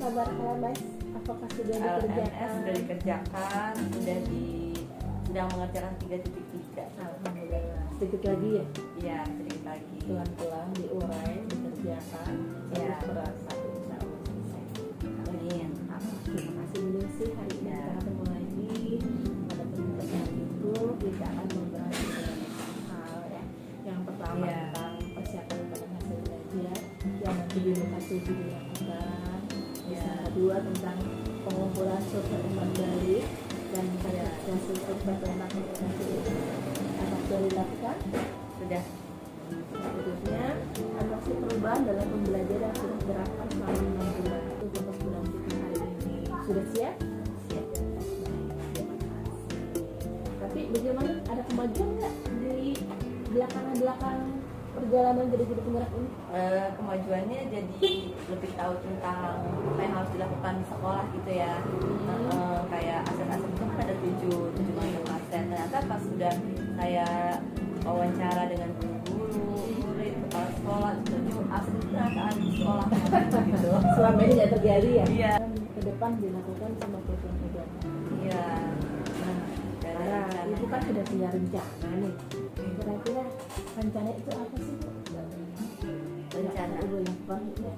kabar Mas? Apakah sudah dikerjakan? Sudah dikerjakan, sedang mengerjakan 3.3. Alhamdulillah. Sedikit lagi ya? Iya, sedikit lagi. Pelan-pelan diurai, dikerjakan. Iya. Berasa insya Allah selesai. Amin. Terima kasih dulu sih hari ini kita ketemu lagi. Pada kesempatan itu kita akan membahas beberapa hal ya. Yang pertama tentang persiapan pada hasil belajar yang nanti di lokasi dilakukan. Yang kedua tentang pengumpulan survei umat baik dan hasil survei tentang komunikasi. Apa sudah dilakukan? Sudah. Berikutnya, atraksi perubahan dalam pembelajaran sudah diterapkan selama 6 bulan. Itu fokus bulan kita hari ini. Sudah siap? Siap. Terima kasih. Tapi bagaimana? Ada kemajuan nggak di belakang perjalanan jadi penggerak ini? Kemajuannya jadi lebih tahu tentang apa yang harus dilakukan di sekolah gitu ya. Kayak aset-aset itu kan ada 7 macam aset. Ternyata pas sudah kayak wawancara dengan guru, murid, kepala sekolah, 7 aset itu ternyata ada di sekolah gitu. Selama ini tidak terjadi ya? Iya. Ke depan dilakukan sama program-program. Iya. Nah, ibu kan sudah punya rencana nih. Kira-kira rencana itu apa sih, Bu? Rencana ibu lakukan ya.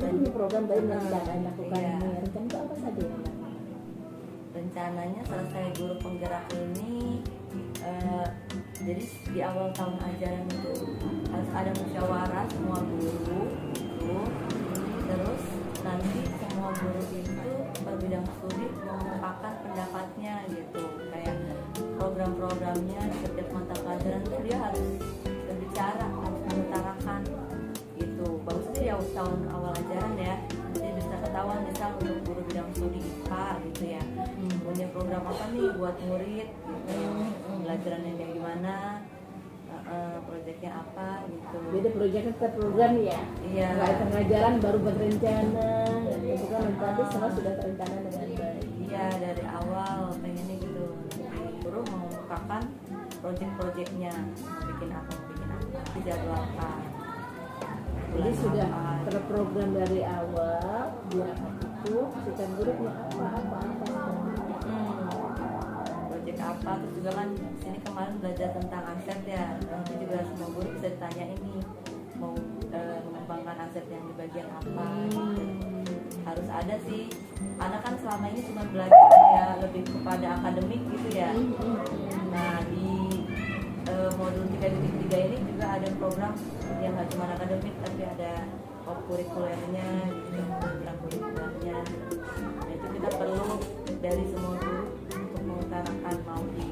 Ini program baru yang akan lakukan iya. ini. Rencana itu apa saja yang dilakukan? Rencananya selesai guru penggerak ini, jadi di awal tahun ajaran itu harus ada musyawarah semua guru itu, terus nanti semua guru itu per bidang studi mengungkapkan pendapatnya gitu, kayak program-programnya di setiap mata pelajaran itu dia harus berbicara, harus mengutarakan gitu. Bagusnya di awal tahun awal ajaran ya, jadi bisa ketahuan misal untuk guru bidang studi IPA gitu ya, punya program apa nih buat murid gitu, pelajarannya kayak gimana, proyeknya apa gitu. Beda proyeknya ke program ya. Iya. Mulai pengajaran baru berencana. Itu kan nanti semua sudah terencana dengan baik. Iya, dari awal pengennya gitu. Guru mengungkapkan proyek-proyeknya, mau bikin apa, dijadwalkan. Jadi sudah terprogram dari awal biar itu sistem grupnya apa. Proyek apa, terus juga kan sini kemarin belajar tentang aset ya, nanti juga semua guru bisa ditanya ini mau mengembangkan aset yang di bagian apa gitu. Harus ada sih, karena kan selama ini cuma belajar ya lebih kepada akademik gitu ya. Nah di modul 3.3 ini juga ada program yang nggak cuma akademik tapi ada kurikulernya gitu, program kurikulernya. Nah, itu kita perlu dari semua guru untuk mengutarakan mau di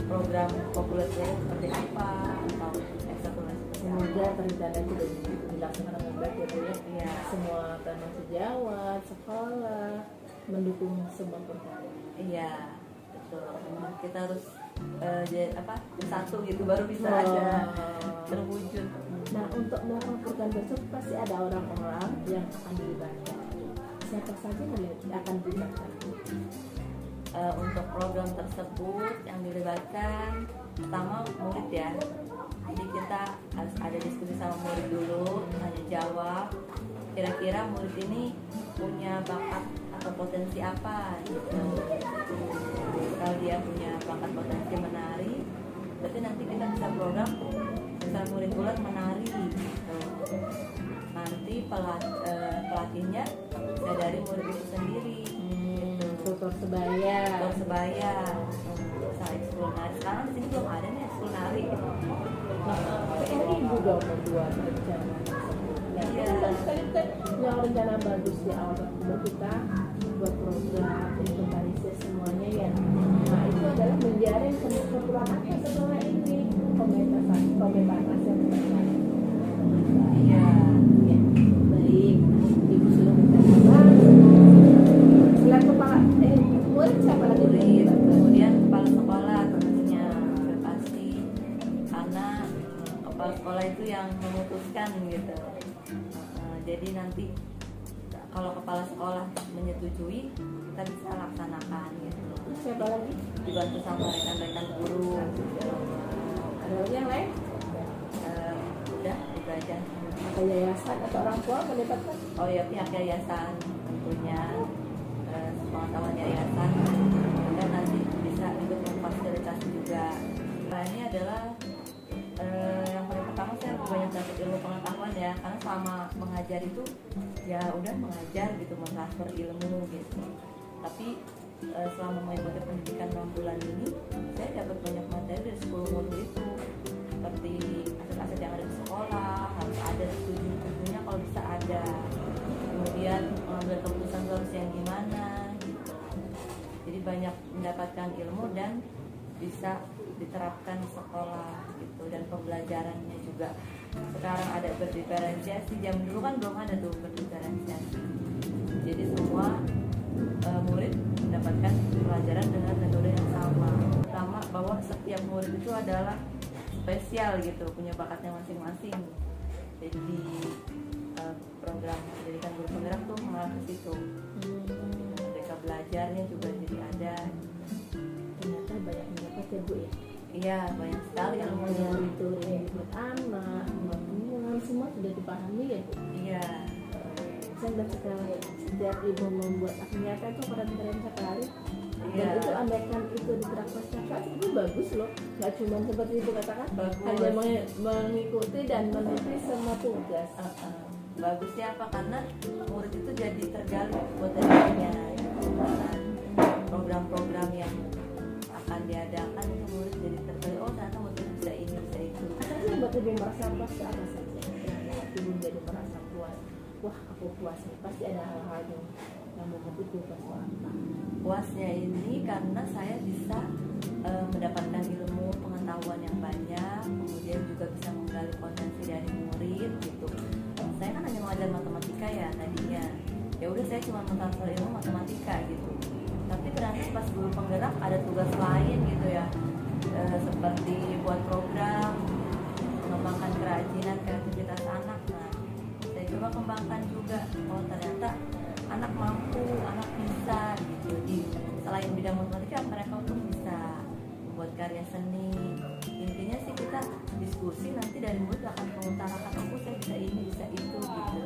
program populernya seperti apa atau ekstrakurikuler seperti apa. Semoga rencana itu dilaksanakan dengan baik ya Bu ya. Iya. Semua teman sejawat, sekolah mendukung semua program. Iya, betul. Memang kita harus satu gitu baru bisa ada terwujud. Nah, untuk melakukan program tersebut pasti ada orang-orang yang akan dilibatkan. Siapa saja yang akan dilibatkan? Untuk program tersebut yang dilibatkan pertama murid ya. Jadi kita harus ada diskusi sama murid dulu, tanya jawab. Kira-kira murid ini punya bakat atau potensi apa gitu. Kalau dia punya bakat potensi menari, berarti nanti kita bisa program misalnya murid bulat menari gitu. Nanti pelatihnya bisa dari murid itu sendiri gitu. Tutor sebaya. Misalnya ekskul nari. Sekarang di sini belum ada nih ekskul nari. Ini juga membuat rencana tersebut. Iya. Yang rencana bagus di awal tersebut kita buat program inventarisir semuanya ya. Nah itu adalah menjaring keperluan apa setelah ini pemetaan aset terkait. Iya. Ya, baik. Ibu sudah mencatat. Selain kepala murid siapa lagi? Murid, kemudian kepala sekolah tentunya sudah pasti, karena kepala sekolah itu yang memutuskan gitu. Jadi nanti kalau kepala sekolah menyetujui, kita bisa laksanakan gitu. Siapa lagi? Dibantu sama rekan-rekan guru. Ada lagi yang lain? Udah itu aja. Atau yayasan atau orang tua mendapatkan? oh ya pihak yayasan tentunya, pengetahuan yayasan, dan nanti bisa ikut memfasilitasi juga. Nah ini adalah yang paling pertama saya banyak dapat ilmu pengetahuan ya, karena selama mengajar itu ya udah mengajar gitu, mentransfer ilmu gitu. Tapi selama mengikuti pendidikan 6 bulan ini saya dapat banyak materi dari 10 modul itu, seperti aset-aset yang ada di sekolah harus ada, setuju-setujunya kalau bisa ada, kemudian mengambil keputusan harus yang gimana gitu. Jadi banyak mendapatkan ilmu dan bisa diterapkan di sekolah gitu, dan pembelajarannya juga sekarang ada berdiferensiasi. Jam dulu kan belum ada tuh berdiferensiasi, jadi semua murid mendapatkan pelajaran dengan metode yang sama. Pertama bahwa setiap murid itu adalah spesial gitu, punya bakatnya masing-masing. Jadi di program pendidikan guru penggerak tuh mengarah ke situ. Mereka belajarnya juga jadi ada. Ternyata banyak dapat ya Bu ya. Iya, banyak sekali ilmunya. Itu buat anak, buat teman, semua sudah dipahami ya Bu. Iya. Saya lihat sekali setiap ibu membuat nyata itu keren-keren sekali. Iya. Dan itu andaikan itu diterapkan setiap saat itu bagus loh. Nggak cuma seperti itu katakan, Bagus. hanya mengikuti dan menulis semua tugas. Bagusnya apa? Karena murid itu jadi tergali potensinya. Program-program yang akan diadakan itu murid jadi tergali. Oh ternyata murid bisa ini, bisa itu. Asalnya buat ibu merasa puas ke apa saja. Ibu jadi merasa puas. Wah aku puas nih. Pasti ada hal-hal yang membuat ibu puas. Puasnya ini karena saya bisa mendapatkan ilmu pengetahuan yang banyak, kemudian juga bisa menggali potensi dari murid gitu. Saya kan hanya mengajar matematika ya tadinya, ya udah saya cuma mentransfer ilmu matematika gitu. Tapi ternyata pas guru penggerak ada tugas lain gitu ya, seperti buat program mengembangkan kerajinan kreativitas anak. Nah saya coba kembangkan juga, oh ternyata anak mampu, anak bisa gitu. Di selain bidang matematika mereka tuh bisa membuat karya seni. Intinya sih kita diskusi, nanti dari murid akan mengutarakan aku saya bisa ini, bisa itu gitu.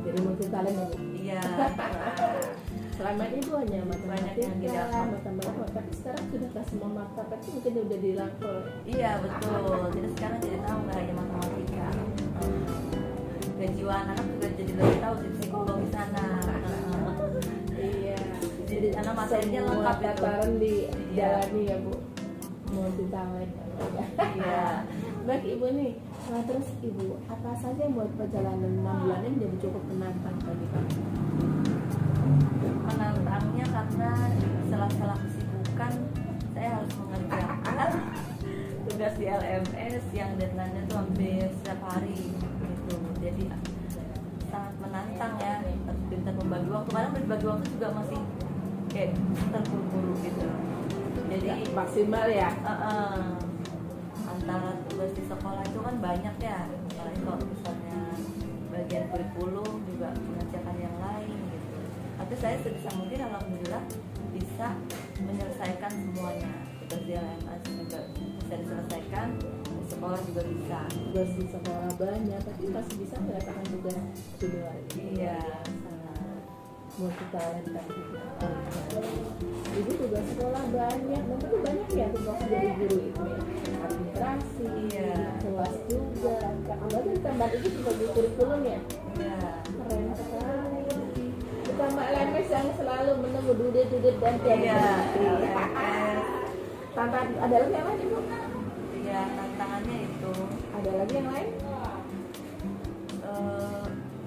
Jadi multi talent ya Bu. Iya. Selama ini Bu hanya Banyak yang matematika, didapat. matematika, tapi sekarang sudah ke semua mata, tapi mungkin udah dirangkul. Iya betul. Jadi sekarang jadi tahu nggak hanya matematika. Kejiwaan anak juga jadi lebih tahu, jadi psikologi sana. Iya. Jadi anak materinya lengkap itu. tataran dijalani ya Bu. Multi talent. Iya. Baik Ibu nih. Nah terus Ibu, apa saja yang buat perjalanan 6 bulan ini jadi cukup menantang bagi kamu? Menantangnya karena sela-sela kesibukan saya harus mengerjakan tugas di LMS yang deadline-nya tuh hampir setiap hari gitu. Jadi sangat menantang ya, harus pintar membagi waktu. Kadang berbagi waktu juga masih kayak terburu-buru gitu. Jadi Maksimal ya. antara tugas di sekolah itu kan banyak ya, apalagi kalau misalnya bagian kurikulum juga mengerjakan yang lain gitu. Tapi saya sebisa mungkin alhamdulillah bisa menyelesaikan semuanya. Tugas di LMS juga bisa diselesaikan, di sekolah juga bisa. Tugas di sekolah banyak, tapi masih bisa merasakan tugas di luar. Iya. Multi talent kan gitu. Ibu juga sekolah banyak, dan itu banyak ya tugas dari guru itu ya. Administrasi, Iya. kelas juga. Kalau ada tambahan itu sebagai kurikulum ya. Iya. Keren sekali. Ditambah LMS yang selalu menunggu dudet dan tiada Iya. berhenti. LMS. Tantangan ada lagi yang lain Ibu? Iya, tantangannya itu Ada lagi yang lain?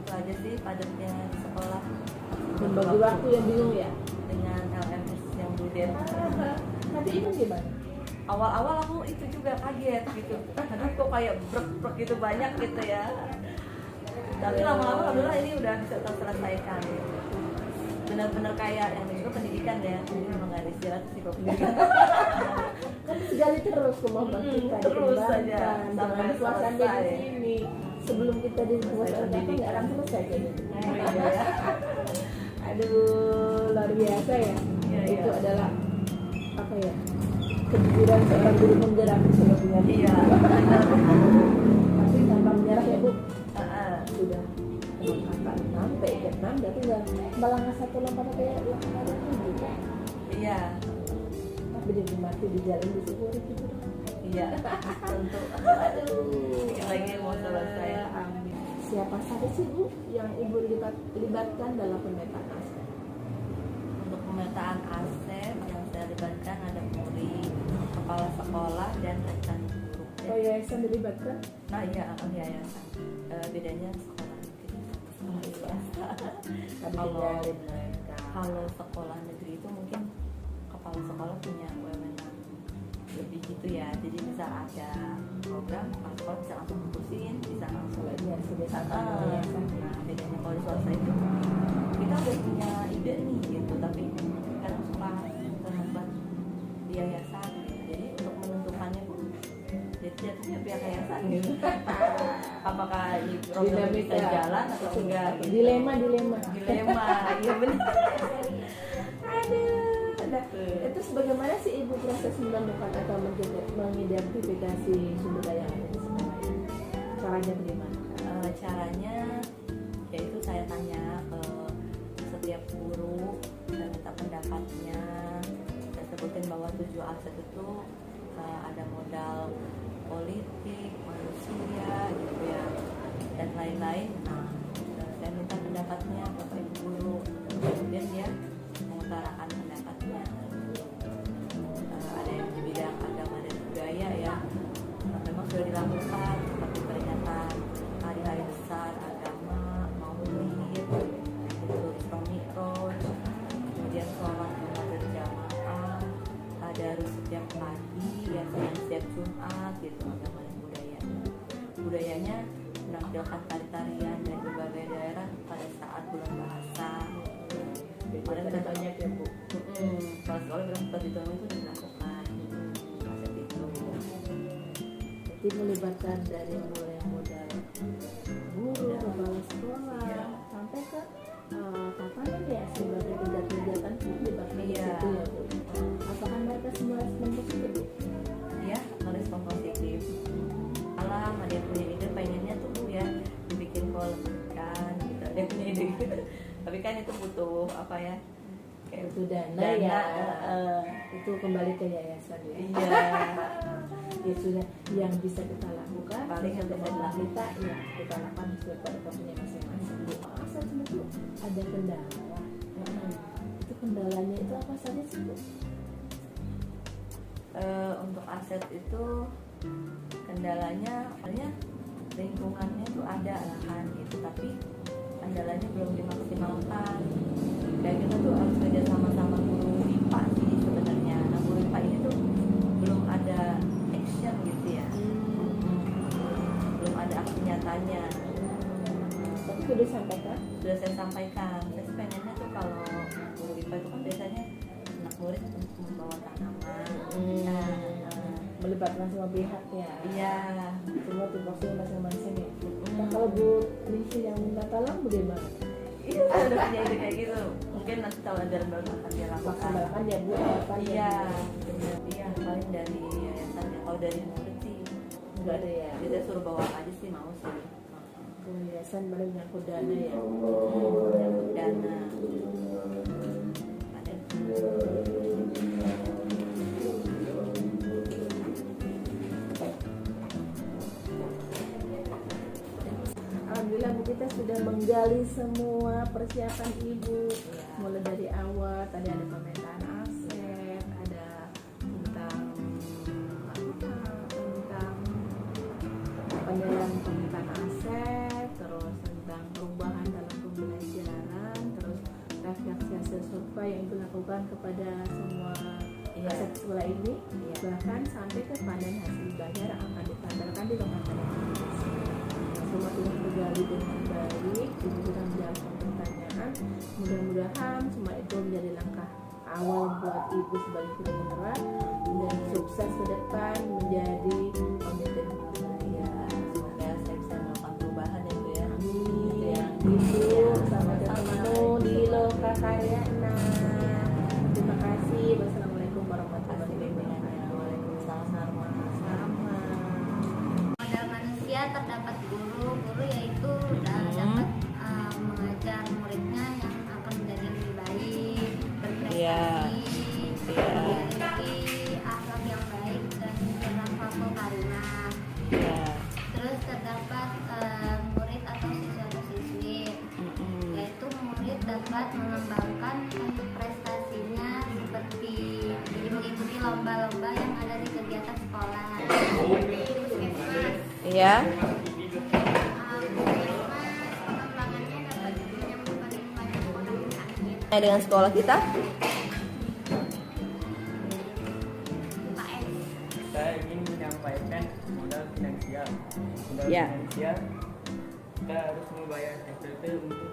itu aja sih padatnya di sekolah. Membagi waktu yang bingung ya. Dengan LMS yang dudet. Nanti Ibu gimana? Awal-awal aku itu juga kaget gitu. Aduh kok kayak brek-brek gitu banyak gitu ya. Tapi lama-lama alhamdulillah ini udah bisa terselesaikan. Benar-benar kayak yang juga pendidikan ya. Ini memang gak ada istilah sih kalau pendidikan. Kan sekali terus kemampuan kita terus dikembangkan. saja, sampai Jangan puasan di selesai. sini. Sebelum kita di puasan nggak akan selesai kayaknya. Iya ya. Aduh, luar biasa ya. Iya, Itu iya. adalah apa ya? Kejujuran seorang guru penggerak sebenarnya. Iya. Tapi tanpa menyerah ya Bu. Heeh. Sudah bermanfaat. 6 berarti nggak melangkah satu lompatan kayak lompatan itu kan? Iya. Tapi dia mati di jalan di syukur gitu. Iya. Untuk aduh, lagi mau selesai. Amin. Siapa saja sih Bu yang Ibu libatkan dalam pemetaan aset? Untuk pemetaan aset yang saya libatkan ada murid, kepala sekolah, dan rekan guru. Oh yayasan dilibatkan? Nah iya, yayasan. Bedanya sekolah negeri sama swasta. Kalau sekolah negeri itu mungkin kepala sekolah punya wewenang lebih gitu ya. Jadi bisa ada program, kalau bisa langsung putusin, bisa langsung yayasan. Nah bedanya kalau di swasta itu kita udah punya ide nih gitu, tapi kan suka terhambat di yayasan. Jadi untuk menentukannya pun jatuhnya pihak yayasan gitu. Apakah ini program bisa jalan atau enggak gitu. Dilema Iya benar. Ada. Terus bagaimana sih Ibu proses menemukan atau mengidentifikasi sumber daya yang ada di sekolah ini? Caranya bagaimana? Caranya yaitu saya tanya ke setiap guru dan minta pendapatnya. Saya sebutin bahwa 7 aset itu ada modal politik, manusia gitu ya, dan lain-lain. Nah, saya minta pendapatnya Bapak Ibu guru, kemudian dia mengutarakan pendapatnya. Ada yang di bidang agama dan budaya ya, memang sudah dilakukan seperti peringatan hari-hari besar agama, maulid, Isra Mi'raj, kemudian sholat Jumat berjamaah, tadarus setiap pagi, ya setiap Jumat gitu, agama dan budaya. Budayanya menampilkan tari-tarian dari berbagai daerah pada saat bulan bahasa. Kemarin kita banyak ya Bu. Kalau sekolah bilang seperti itu dilakukan aset itu. Jadi melibatkan dari mulai modal guru, kepala sekolah, sampai ke kapan ya sebagai kegiatan pun dilibatkan di situ ya Bu. Apakah mereka semua respon positif Bu? Iya, merespon positif. Alah, ada yang punya ide pengennya tuh Bu ya dibikin kolam kan gitu. Ada yang punya ide gitu. Tapi kan itu butuh apa ya? Kayak Itu dana ya. Itu kembali ke yayasan ya. Iya. Ya sudah, yang bisa kita lakukan Paling yang bisa dilakukan. kita ya kita lakukan sesuai pada porsinya masing-masing. Asal cuma itu ada kendala. Itu kendalanya itu apa saja sih Bu? Untuk aset itu kendalanya soalnya lingkungannya tuh ada lahan gitu, tapi kendalanya belum dimaksimalkan. Kayak kita tuh harus kerja sama-sama guru IPA sih sebenarnya. Nah guru IPA ini tuh belum ada action gitu ya, belum ada aksi nyatanya. Tapi sudah disampaikan. Sudah saya sampaikan, saya sih pengennya tuh kalau guru IPA itu kan biasanya anak murid untuk membawa tanaman. Melibatkan semua pihak ya. Iya. Semua tupoksinya masing-masing ya. Nah kalau Bu Lisi yang minta tolong bagaimana? Iya, saya udah punya ide kayak gitu. Mungkin nanti kalau ada baru akan dia lakukan. Maksimalkan ya Bu apa Iya, iya paling dari yayasan ya. Kalau dari murid sih enggak ada ya. jadi saya suruh bawa aja sih mau sih. Yayasan baru nyangkut dana ya. Menyangkut dana. Ada. Alhamdulillah Bu, kita sudah menggali semua persiapan Ibu mulai dari awal. Tadi ada pemetaan aset, ada tentang penilaian pemetaan aset, terus tentang perubahan dalam pembelajaran, terus refleksi hasil survei yang Ibu lakukan kepada semua aset sekolah ini, bahkan sampai ke panen hasil bayar yang akan ditampilkan di lokasi semua sudah tergali dengan baik. Ibu sudah menjawab pertanyaan. Mudah-mudahan semua itu menjadi langkah awal buat Ibu sebagai guru penggerak dan sukses ke depan menjadi pemimpin budaya. Semoga saya bisa melakukan perubahan ya Bu ya. Amin. Ibu sama ketemu di Lokakarya. Terima kasih. Wassalamualaikum warahmatullahi wabarakatuh. Waalaikumsalam. Modal manusia terdapat guru yaitu dapat mengajar muridnya Iya. Iya. memiliki akhlak yang baik dan berlaku karimah. Iya. Terus terdapat murid atau siswa atau siswi, yaitu murid dapat mengembangkan prestasinya seperti mengikuti lomba-lomba yang ada di kegiatan sekolah. Puskesmas. Iya. Pengembangannya dapat menyambungkan banyak orang sakit. Dengan sekolah kita? UKS. Saya ingin menyampaikan modal finansial. Modal Ya. finansial kita harus membayar SPP untuk